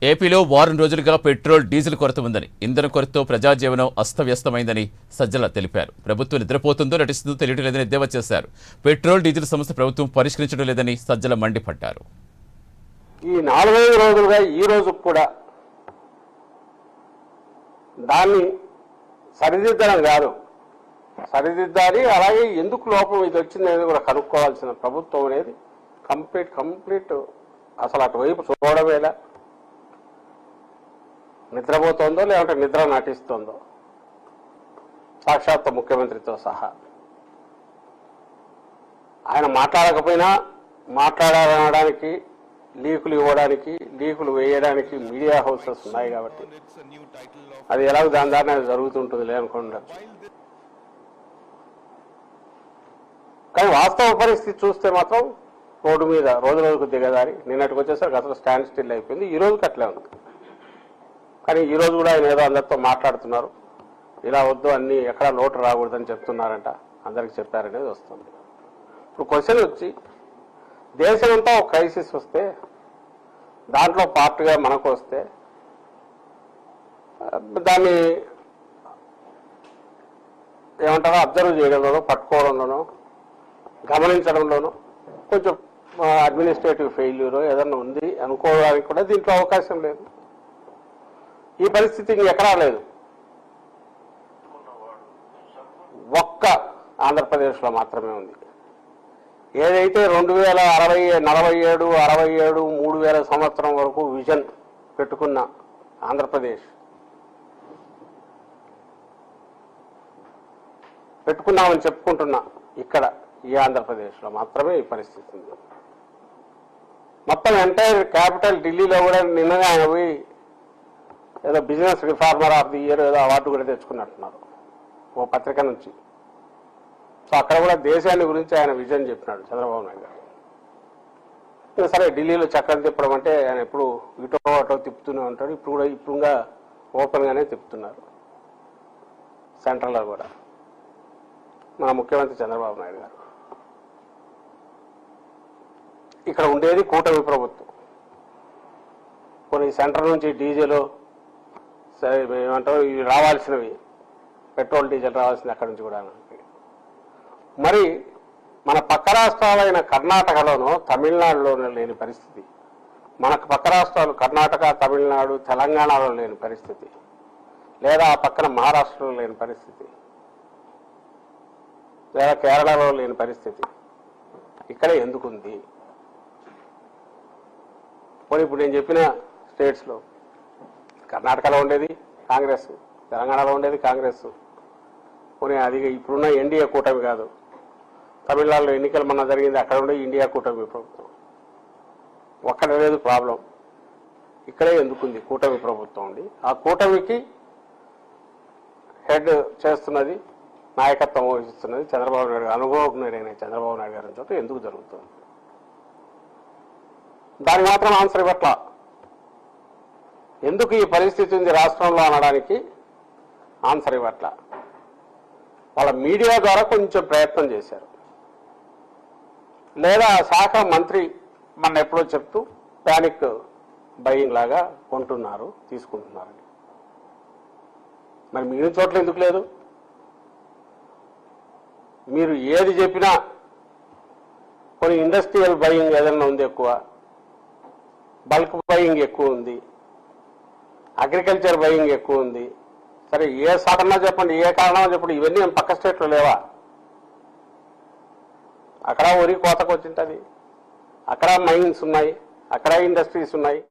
ఏపీలో వారం రోజులుగా పెట్రోల్ డీజిల్ కొరత ఉందని, ఇంధన కొరతతో ప్రజాజీవనం అస్తవ్యస్తమైందని సజ్జల తెలిపారు. ప్రభుత్వం నిద్రపోతుందో నటిస్తుందో తెలియడం లేదని ఎద్దేవా చేశారు. పెట్రోల్ డీజిల్ సమస్య ప్రభుత్వం పరిష్కరించడం లేదని సజ్జల మండిపడ్డారు. ఈ 4-5 రోజులుగా ఈ రోజు కూడా దాన్ని సరిదిద్దడం కాదు, సరిదిద్దాలి. అలాగే ఎందుకు లోపం ఇది వచ్చింది అనేది కూడా కనుక్కోవాల్సిన ప్రభుత్వం అనేది కంప్లీట్ అసలు అటువైపు చూడవేలా నిద్రపోతుందో లేదంటే నిద్ర నటిస్తుందో సాక్షాత్ ముఖ్యమంత్రితో సహా. ఆయన మాట్లాడకపోయినా మాట్లాడాలనడానికి, లీకులు ఇవ్వడానికి, లీకులు వేయడానికి మీడియా హౌసెస్ ఉన్నాయి కాబట్టి అది ఎలాగో దాని దారిన జరుగుతుంటుంది లేనుకుండా. కానీ వాస్తవ పరిస్థితి చూస్తే మాత్రం రోడ్డు మీద రోజు రోజుకు దిగదారి. నిన్నటికి వచ్చేసరికి అసలు స్టాండ్ స్టిల్ అయిపోయింది. ఈ రోజుకి అట్లే ఉంది. కానీ ఈ రోజు కూడా ఆయన ఏదో అందరితో మాట్లాడుతున్నారు. ఇలా వద్దు, అన్ని ఎక్కడా లోటు రాకూడదని చెప్తున్నారంట, అందరికి చెప్పారనేది వస్తుంది. ఇప్పుడు క్వశ్చన్ వచ్చి, దేశమంతా ఒక క్రైసిస్ వస్తే దాంట్లో పార్ట్గా మనకు వస్తే దాన్ని ఏమంటారో అబ్జర్వ్ చేయడంలోనో, పట్టుకోవడంలోనో, గమనించడంలోనో కొంచెం అడ్మినిస్ట్రేటివ్ ఫెయిల్యూర్ ఏదన్నా ఉంది అనుకోవడానికి కూడా దీంట్లో అవకాశం లేదు. ఈ పరిస్థితి ఇంకెక్కడా లేదు. ఒక్క ఆంధ్రప్రదేశ్లో మాత్రమే ఉంది. ఏదైతే 2047, 3000 సంవత్సరం వరకు విజన్ పెట్టుకున్న ఆంధ్రప్రదేశ్ పెట్టుకున్నామని చెప్పుకుంటున్నా ఇక్కడ ఈ ఆంధ్రప్రదేశ్లో మాత్రమే ఈ పరిస్థితి ఉంది. మొత్తం ఎంటైర్ క్యాపిటల్ ఢిల్లీలో కూడా నిన్ననే ఆయన పోయి ఏదో business reformer of the year ఏదో అవార్డు కూడా తెచ్చుకున్నట్టున్నారు ఓ పత్రిక నుంచి. సో అక్కడ కూడా దేశాన్ని గురించి ఆయన విజన్ చెప్పినాడు చంద్రబాబు నాయుడు గారు. సరే, ఢిల్లీలో చక్రం తిప్పడం అంటే ఆయన ఎప్పుడు ఇటో అటో తిప్పుతూనే ఉంటాడు. ఇప్పుడుగా ఓపెన్గానే తిప్పుతున్నారు. సెంట్రల్లో కూడా మన ముఖ్యమంత్రి చంద్రబాబు నాయుడు గారు. ఇక్కడ ఉండేది కూటమి ప్రభుత్వం. కొన్ని సెంట్రల్ నుంచి డీజిల్ ఏమంటారు, ఇవి రావాల్సినవి, పెట్రోల్ డీజిల్ రావాల్సింది అక్కడి నుంచి కూడా. మరి మన పక్క రాష్ట్రాలైన కర్ణాటకలోనో తమిళనాడులోనో లేని పరిస్థితి, మనకు పక్క రాష్ట్రాలు కర్ణాటక, తమిళనాడు, తెలంగాణలో లేని పరిస్థితి, లేదా ఆ పక్కన మహారాష్ట్రలో లేని పరిస్థితి, లేదా కేరళలో లేని పరిస్థితి ఇక్కడే ఎందుకుంది? పోనీ ఇప్పుడు నేను చెప్పిన స్టేట్స్లో కర్ణాటకలో ఉండేది కాంగ్రెస్, తెలంగాణలో ఉండేది కాంగ్రెస్. పోనీ అది ఇప్పుడున్న ఎన్డీఏ కూటమి కాదు. తమిళనాడులో ఎన్నికలు మొన్న జరిగింది, అక్కడ ఉండే ఇండియా కూటమి ప్రభుత్వం. ఒక్కడ లేదు ప్రాబ్లం, ఇక్కడే ఎందుకుంది కూటమి ప్రభుత్వం ఉండి. ఆ కూటమికి హెడ్ చేస్తున్నది, నాయకత్వం వహిస్తున్నది చంద్రబాబు నాయుడు గారు, అనుభవజ్ఞుడైన చంద్రబాబు నాయుడు గారి చోట ఎందుకు జరుగుతుంది? దానికి మాత్రం ఆన్సర్ ఇవ్వట్లా. ఎందుకు ఈ పరిస్థితి ఉంది రాష్ట్రంలో అనడానికి ఆన్సర్ ఇవ్వట్లా. వాళ్ళ మీడియా ద్వారా కొంచెం ప్రయత్నం చేశారు, లేదా శాఖ మంత్రి మన ఎప్పుడో చెప్తూ ప్యానిక్ బయింగ్ లాగా కొంటున్నారు, తీసుకుంటున్నారని. మరి మిగిలిన చోట్ల ఎందుకు లేదు? మీరు ఏది చెప్పినా కొన్ని ఇండస్ట్రియల్ బయింగ్ ఏదైనా ఉంది ఎక్కువ, బల్క్ బయింగ్ ఎక్కువ ఉంది, అగ్రికల్చర్ బయింగ్ ఎక్కువ ఉంది. సరే, ఏ సాధన చెప్పండి, ఏ కారణమో చెప్పండి, ఇవన్నీ పక్క స్టేట్లో లేవా? అక్కడ వరి కోతకు వచ్చింటుంది, అక్కడ మైన్స్ ఉన్నాయి, అక్కడ ఇండస్ట్రీస్ ఉన్నాయి.